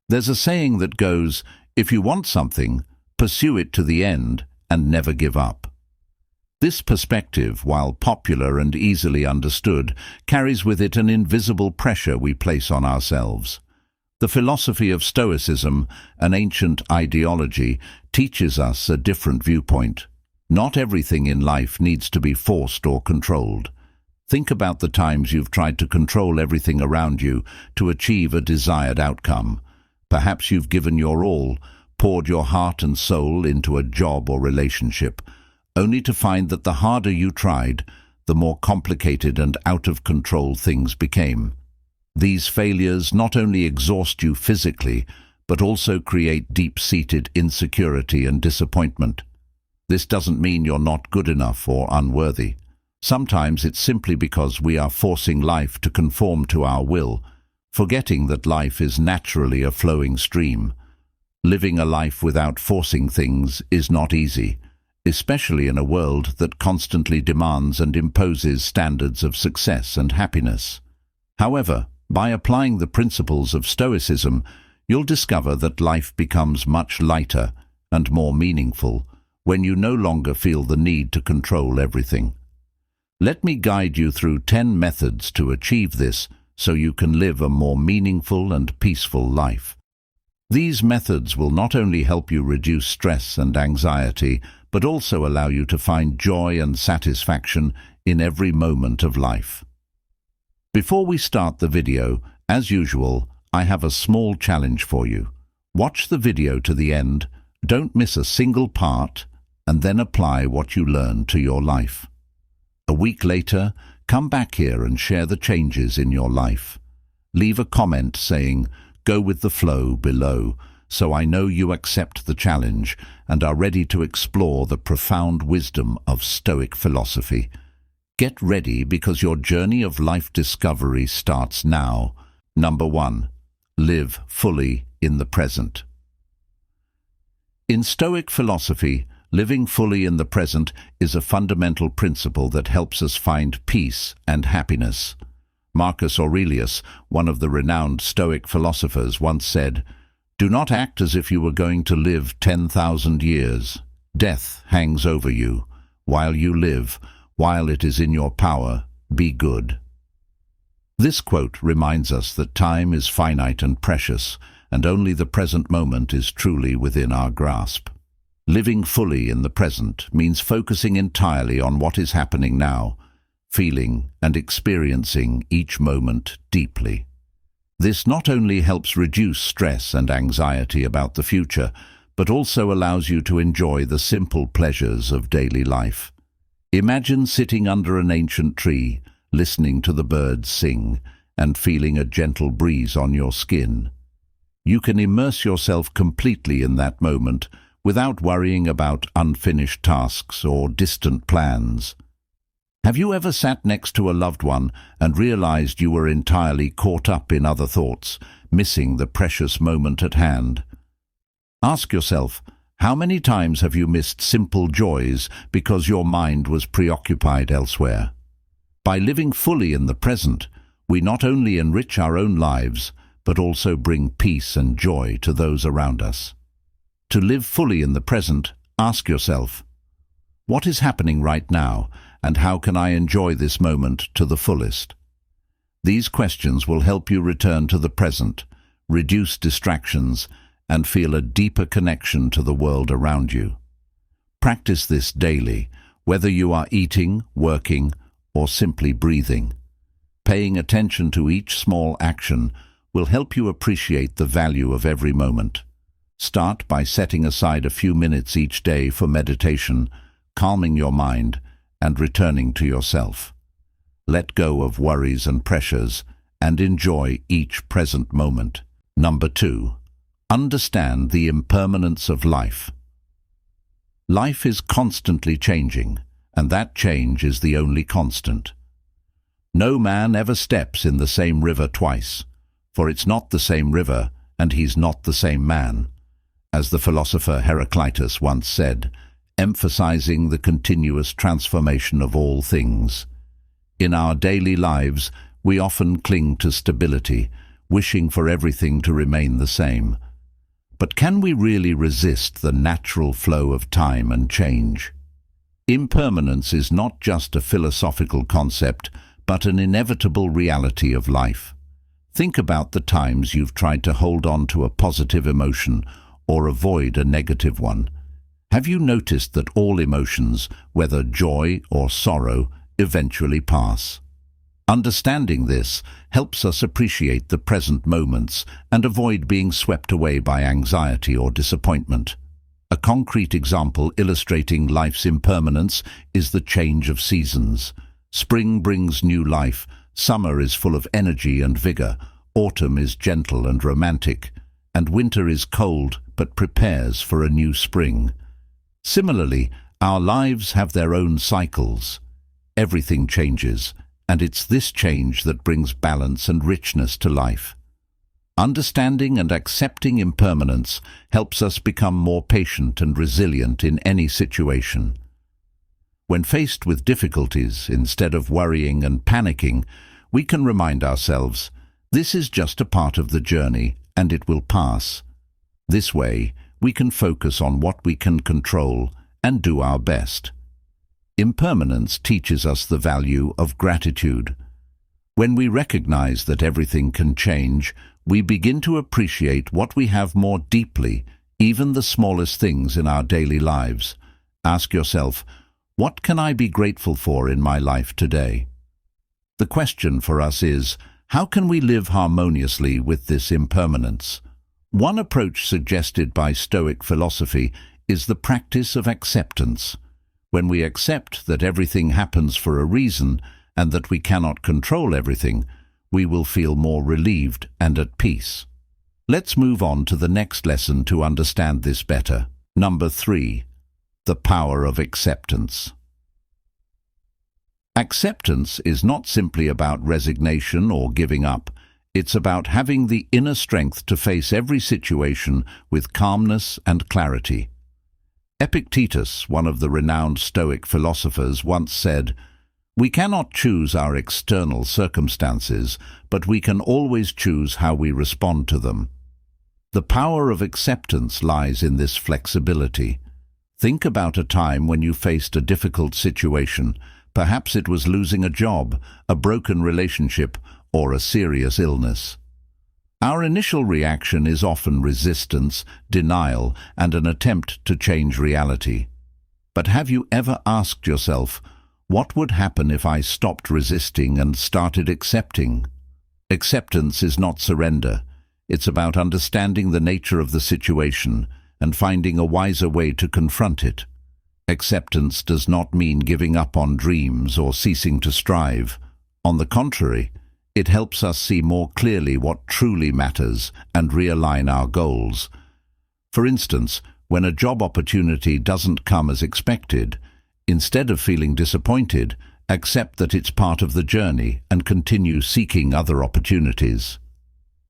There's a saying that goes, if you want something, pursue it to the end and never give up. This perspective, while popular and easily understood, carries with it an invisible pressure we place on ourselves. The philosophy of Stoicism, an ancient ideology, teaches us a different viewpoint. Not everything in life needs to be forced or controlled. Think about the times you've tried to control everything around you to achieve a desired outcome. Perhaps you've given your all, poured your heart and soul into a job or relationship, only to find that the harder you tried, the more complicated and out of control things became. These failures not only exhaust you physically, but also create deep-seated insecurity and disappointment. This doesn't mean you're not good enough or unworthy. Sometimes it's simply because we are forcing life to conform to our will, forgetting that life is naturally a flowing stream. Living a life without forcing things is not easy, especially in a world that constantly demands and imposes standards of success and happiness. However, by applying the principles of Stoicism, you'll discover that life becomes much lighter and more meaningful when you no longer feel the need to control everything. Let me guide you through 10 methods to achieve this so you can live a more meaningful and peaceful life. These methods will not only help you reduce stress and anxiety, but also allow you to find joy and satisfaction in every moment of life. Before we start the video, as usual, I have a small challenge for you. Watch the video to the end, don't miss a single part, and then apply what you learn to your life. A week later, come back here and share the changes in your life. Leave a comment saying, "Go with the flow" below, so I know you accept the challenge and are ready to explore the profound wisdom of Stoic philosophy. Get ready because your journey of life discovery starts now. Number 1. Live fully in the present. In Stoic philosophy, living fully in the present is a fundamental principle that helps us find peace and happiness. Marcus Aurelius, one of the renowned Stoic philosophers, once said, "Do not act as if you were going to live 10,000 years. Death hangs over you. While you live, while it is in your power, be good." This quote reminds us that time is finite and precious, and only the present moment is truly within our grasp. Living fully in the present means focusing entirely on what is happening now, feeling and experiencing each moment deeply. This not only helps reduce stress and anxiety about the future, but also allows you to enjoy the simple pleasures of daily life. Imagine sitting under an ancient tree, listening to the birds sing, and feeling a gentle breeze on your skin. You can immerse yourself completely in that moment without worrying about unfinished tasks or distant plans. Have you ever sat next to a loved one and realized you were entirely caught up in other thoughts, missing the precious moment at hand? Ask yourself, how many times have you missed simple joys because your mind was preoccupied elsewhere? By living fully in the present, we not only enrich our own lives, but also bring peace and joy to those around us. To live fully in the present, ask yourself, what is happening right now, and how can I enjoy this moment to the fullest? These questions will help you return to the present, reduce distractions, and feel a deeper connection to the world around you. Practice this daily, whether you are eating, working, or simply breathing. Paying attention to each small action will help you appreciate the value of every moment. Start by setting aside a few minutes each day for meditation, calming your mind, and returning to yourself. Let go of worries and pressures, and enjoy each present moment. Number 2. Understand the impermanence of life. Life is constantly changing, and that change is the only constant. No man ever steps in the same river twice, for it's not the same river, and he's not the same man. As the philosopher Heraclitus once said, emphasizing the continuous transformation of all things. In our daily lives, we often cling to stability, wishing for everything to remain the same. But can we really resist the natural flow of time and change? Impermanence is not just a philosophical concept, but an inevitable reality of life. Think about the times you've tried to hold on to a positive emotion or avoid a negative one. Have you noticed that all emotions, whether joy or sorrow, eventually pass? Understanding this helps us appreciate the present moments and avoid being swept away by anxiety or disappointment. A concrete example illustrating life's impermanence is the change of seasons. Spring brings new life, summer is full of energy and vigor, autumn is gentle and romantic, and winter is cold but prepares for a new spring. Similarly, our lives have their own cycles. Everything changes, and it's this change that brings balance and richness to life. Understanding and accepting impermanence helps us become more patient and resilient in any situation. When faced with difficulties, instead of worrying and panicking, we can remind ourselves, this is just a part of the journey and it will pass. This way, we can focus on what we can control and do our best. Impermanence teaches us the value of gratitude. When we recognize that everything can change, we begin to appreciate what we have more deeply, even the smallest things in our daily lives. Ask yourself, what can I be grateful for in my life today? The question for us is, how can we live harmoniously with this impermanence? One approach suggested by Stoic philosophy is the practice of acceptance. When we accept that everything happens for a reason and that we cannot control everything, we will feel more relieved and at peace. Let's move on to the next lesson to understand this better. Number 3. The power of acceptance. Acceptance is not simply about resignation or giving up. It's about having the inner strength to face every situation with calmness and clarity. Epictetus, one of the renowned Stoic philosophers, once said, "We cannot choose our external circumstances, but we can always choose how we respond to them." The power of acceptance lies in this flexibility. Think about a time when you faced a difficult situation. Perhaps it was losing a job, a broken relationship, or a serious illness. Our initial reaction is often resistance, denial, and an attempt to change reality. But have you ever asked yourself, what would happen if I stopped resisting and started accepting? Acceptance is not surrender. It's about understanding the nature of the situation and finding a wiser way to confront it. Acceptance does not mean giving up on dreams or ceasing to strive. On the contrary, it helps us see more clearly what truly matters and realign our goals. For instance, when a job opportunity doesn't come as expected, instead of feeling disappointed, accept that it's part of the journey and continue seeking other opportunities.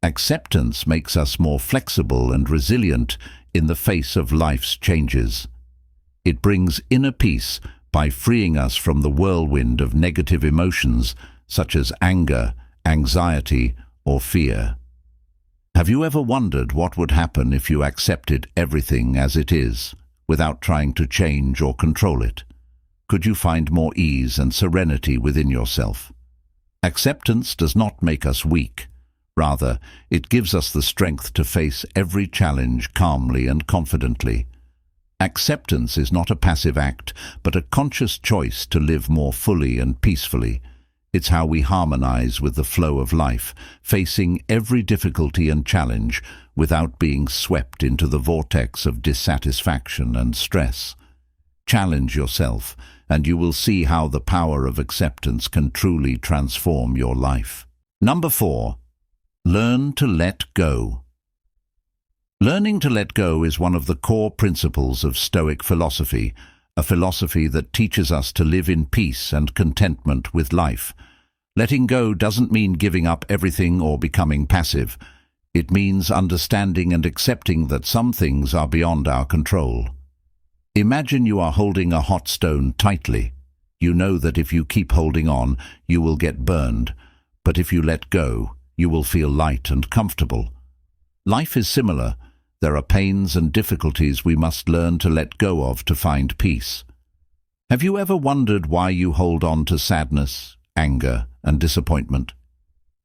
Acceptance makes us more flexible and resilient in the face of life's changes. It brings inner peace by freeing us from the whirlwind of negative emotions such as anger, anxiety, or fear. Have you ever wondered what would happen if you accepted everything as it is, without trying to change or control it? Could you find more ease and serenity within yourself? Acceptance does not make us weak. Rather, it gives us the strength to face every challenge calmly and confidently. Acceptance is not a passive act, but a conscious choice to live more fully and peacefully. It's how we harmonize with the flow of life, facing every difficulty and challenge without being swept into the vortex of dissatisfaction and stress. Challenge yourself, and you will see how the power of acceptance can truly transform your life. Number 4. Learn to let go. Learning to let go is one of the core principles of Stoic philosophy, a philosophy that teaches us to live in peace and contentment with life. Letting go doesn't mean giving up everything or becoming passive. It means understanding and accepting that some things are beyond our control. Imagine you are holding a hot stone tightly. You know that if you keep holding on, you will get burned, but if you let go, you will feel light and comfortable. Life is similar. There are pains and difficulties we must learn to let go of to find peace. Have you ever wondered why you hold on to sadness, anger, and disappointment?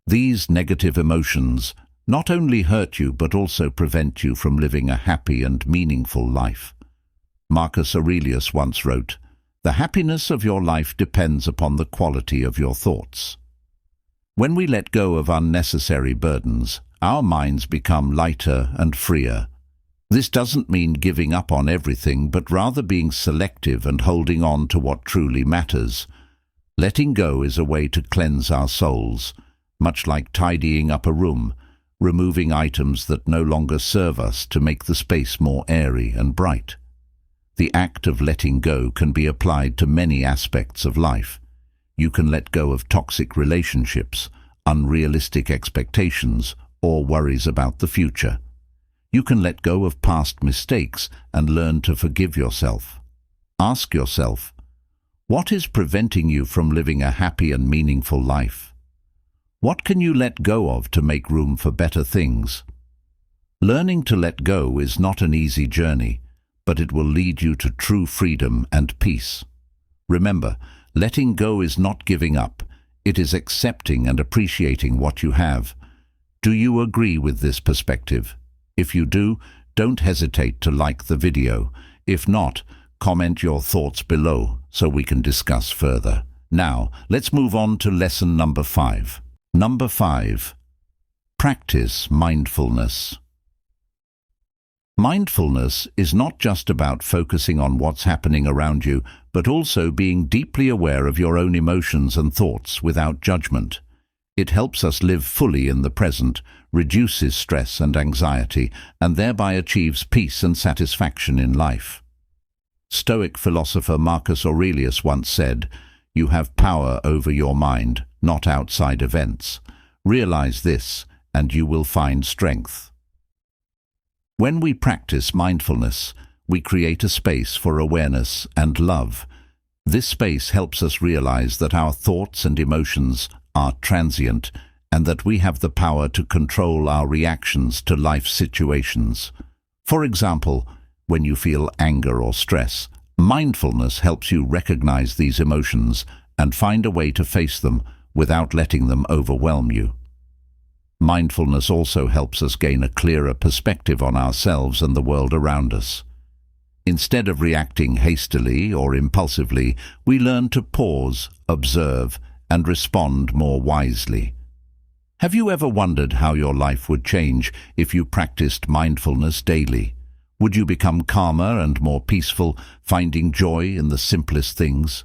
These negative emotions not only hurt you but also prevent you from living a happy and meaningful life. Marcus Aurelius once wrote, "The happiness of your life depends upon the quality of your thoughts." When we let go of unnecessary burdens, our minds become lighter and freer. This doesn't mean giving up on everything, but rather being selective and holding on to what truly matters. Letting go is a way to cleanse our souls, much like tidying up a room, removing items that no longer serve us to make the space more airy and bright. The act of letting go can be applied to many aspects of life. You can let go of toxic relationships, unrealistic expectations, or worries about the future. You can let go of past mistakes and learn to forgive yourself. Ask yourself, what is preventing you from living a happy and meaningful life? What can you let go of to make room for better things? Learning to let go is not an easy journey, but it will lead you to true freedom and peace. Remember, letting go is not giving up. It is accepting and appreciating what you have. Do you agree with this perspective? If you do, don't hesitate to like the video. If not, comment your thoughts below so we can discuss further. Now, let's move on to lesson number 5. Number 5. Practice mindfulness. Mindfulness is not just about focusing on what's happening around you, but also being deeply aware of your own emotions and thoughts without judgment. It helps us live fully in the present, reduces stress and anxiety, and thereby achieves peace and satisfaction in life. Stoic philosopher Marcus Aurelius once said, "You have power over your mind, not outside events. Realize this, and you will find strength." When we practice mindfulness, we create a space for awareness and love. This space helps us realize that our thoughts and emotions are transient and that we have the power to control our reactions to life situations. For example, when you feel anger or stress, mindfulness helps you recognize these emotions and find a way to face them without letting them overwhelm you. Mindfulness also helps us gain a clearer perspective on ourselves and the world around us. Instead of reacting hastily or impulsively, we learn to pause, observe, and respond more wisely. Have you ever wondered how your life would change if you practiced mindfulness daily? Would you become calmer and more peaceful, finding joy in the simplest things?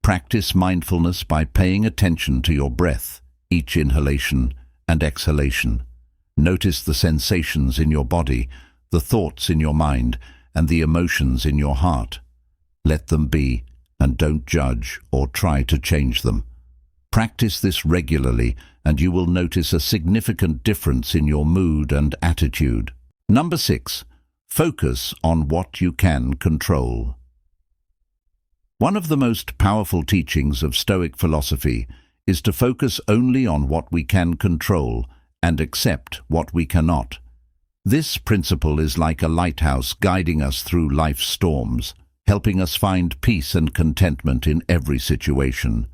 Practice mindfulness by paying attention to your breath, each inhalation and exhalation. Notice the sensations in your body, the thoughts in your mind, and the emotions in your heart. Let them be, and don't judge or try to change them. Practice this regularly, and you will notice a significant difference in your mood and attitude. Number 6. Focus on what you can control. One of the most powerful teachings of Stoic philosophy is to focus only on what we can control and accept what we cannot. This principle is like a lighthouse guiding us through life's storms, helping us find peace and contentment in every situation.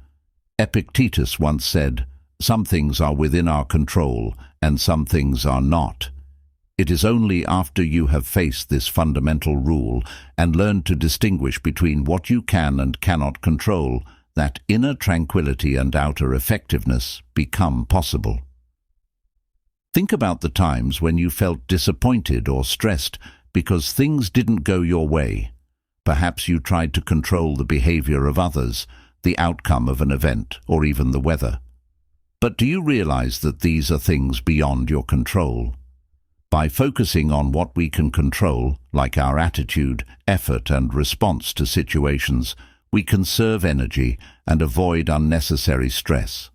Epictetus once said, "Some things are within our control and some things are not." It is only after you have faced this fundamental rule and learned to distinguish between what you can and cannot control that inner tranquility and outer effectiveness become possible. Think about the times when you felt disappointed or stressed because things didn't go your way. Perhaps you tried to control the behavior of others, the outcome of an event, or even the weather. But do you realize that these are things beyond your control? By focusing on what we can control, like our attitude, effort, and response to situations, we conserve energy and avoid unnecessary stress.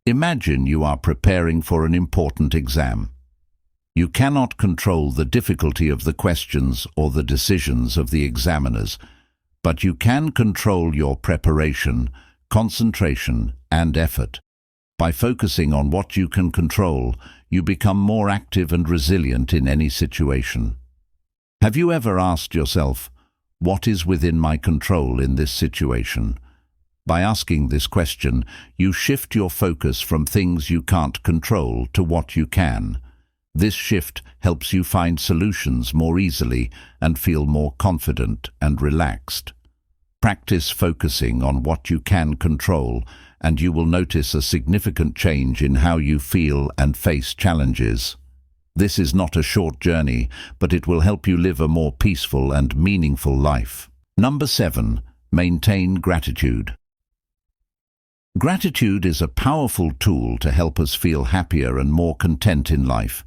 Imagine you are preparing for an important exam. You cannot control the difficulty of the questions or the decisions of the examiners, but you can control your preparation, concentration, and effort. By focusing on what you can control, you become more active and resilient in any situation. Have you ever asked yourself, what is within my control in this situation? By asking this question, you shift your focus from things you can't control to what you can. This shift helps you find solutions more easily and feel more confident and relaxed. Practice focusing on what you can control, and you will notice a significant change in how you feel and face challenges. This is not a short journey, but it will help you live a more peaceful and meaningful life. Number 7. Maintain gratitude. Gratitude is a powerful tool to help us feel happier and more content in life.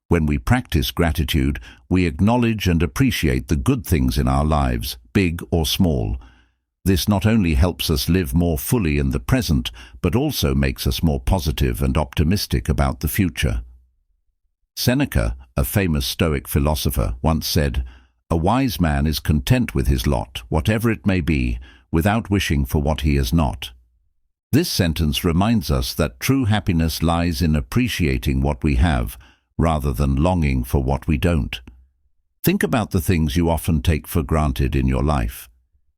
When we practice gratitude, we acknowledge and appreciate the good things in our lives, big or small. This not only helps us live more fully in the present, but also makes us more positive and optimistic about the future. Seneca, a famous Stoic philosopher, once said, "A wise man is content with his lot, whatever it may be, without wishing for what he has not." This sentence reminds us that true happiness lies in appreciating what we have, rather than longing for what we don't. Think about the things you often take for granted in your life.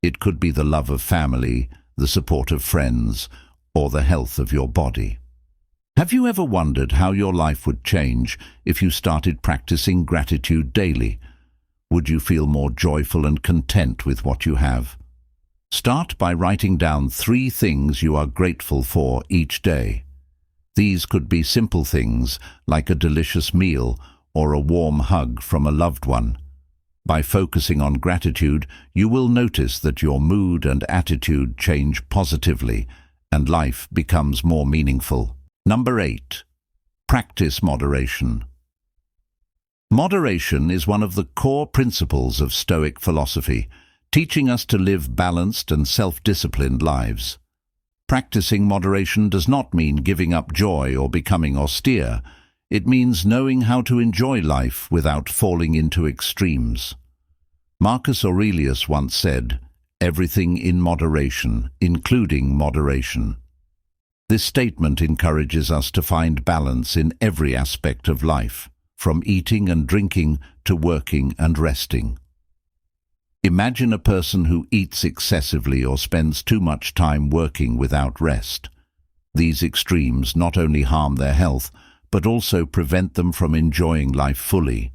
It could be the love of family, the support of friends, or the health of your body. Have you ever wondered how your life would change if you started practicing gratitude daily? Would you feel more joyful and content with what you have? Start by writing down 3 things you are grateful for each day. These could be simple things like a delicious meal or a warm hug from a loved one. By focusing on gratitude, you will notice that your mood and attitude change positively, and life becomes more meaningful. Number 8. Practice moderation. Moderation is one of the core principles of Stoic philosophy, teaching us to live balanced and self-disciplined lives. Practicing moderation does not mean giving up joy or becoming austere. It means knowing how to enjoy life without falling into extremes. Marcus Aurelius once said, "Everything in moderation, including moderation." This statement encourages us to find balance in every aspect of life, from eating and drinking to working and resting. Imagine a person who eats excessively or spends too much time working without rest. These extremes not only harm their health, but also prevent them from enjoying life fully.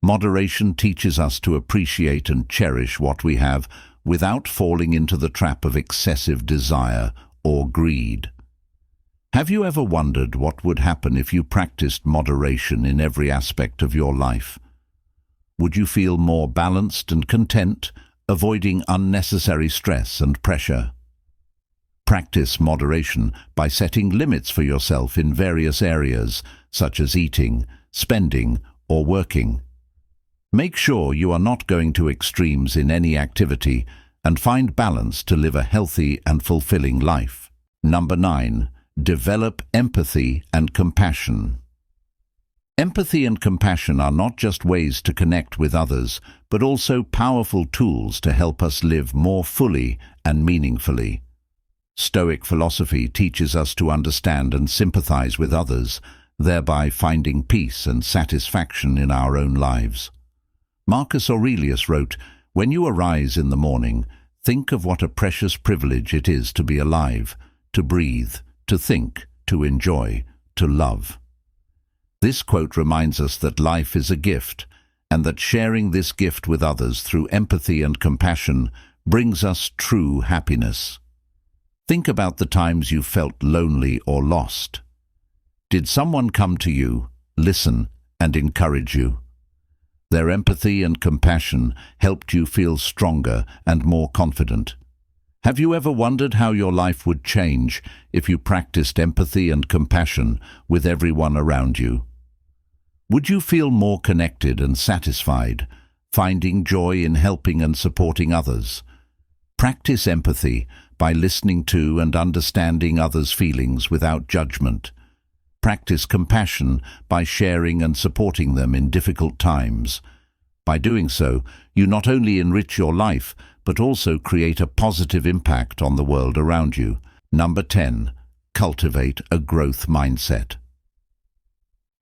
Moderation teaches us to appreciate and cherish what we have without falling into the trap of excessive desire or greed. Have you ever wondered what would happen if you practiced moderation in every aspect of your life? Would you feel more balanced and content, avoiding unnecessary stress and pressure? Practice moderation by setting limits for yourself in various areas, such as eating, spending, or working. Make sure you are not going to extremes in any activity, and find balance to live a healthy and fulfilling life. Number 9. Develop empathy and compassion. Empathy and compassion are not just ways to connect with others, but also powerful tools to help us live more fully and meaningfully. Stoic philosophy teaches us to understand and sympathize with others, thereby finding peace and satisfaction in our own lives. Marcus Aurelius wrote, "When you arise in the morning, think of what a precious privilege it is to be alive, to breathe, to think, to enjoy, to love." This quote reminds us that life is a gift, and that sharing this gift with others through empathy and compassion brings us true happiness. Think about the times you felt lonely or lost. Did someone come to you, listen, and encourage you? Their empathy and compassion helped you feel stronger and more confident. Have you ever wondered how your life would change if you practiced empathy and compassion with everyone around you? Would you feel more connected and satisfied, finding joy in helping and supporting others? Practice empathy by listening to and understanding others' feelings without judgment. Practice compassion by sharing and supporting them in difficult times. By doing so, you not only enrich your life, but also create a positive impact on the world around you. Number 10. cultivate a growth mindset?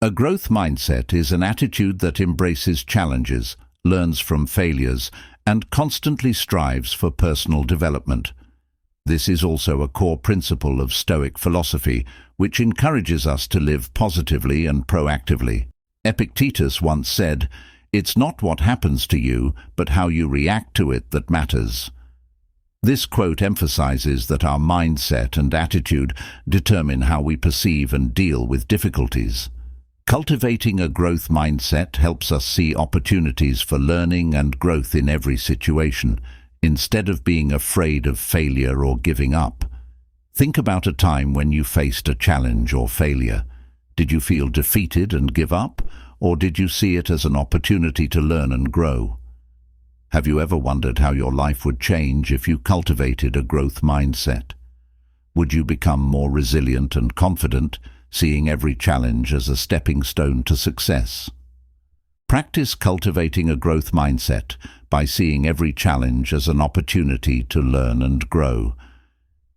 A growth mindset is an attitude that embraces challenges, learns from failures, and constantly strives for personal development. This is also a core principle of Stoic philosophy, which encourages us to live positively and proactively. Epictetus once said, "It's not what happens to you, but how you react to it that matters." This quote emphasizes that our mindset and attitude determine how we perceive and deal with difficulties. Cultivating a growth mindset helps us see opportunities for learning and growth in every situation, instead of being afraid of failure or giving up. Think about a time when you faced a challenge or failure. Did you feel defeated and give up, or did you see it as an opportunity to learn and grow? Have you ever wondered how your life would change if you cultivated a growth mindset? Would you become more resilient and confident, seeing every challenge as a stepping stone to success? Practice cultivating a growth mindset by seeing every challenge as an opportunity to learn and grow.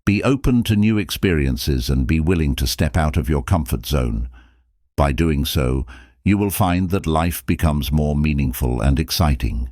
Be open to new experiences and be willing to step out of your comfort zone. By doing so, you will find that life becomes more meaningful and exciting.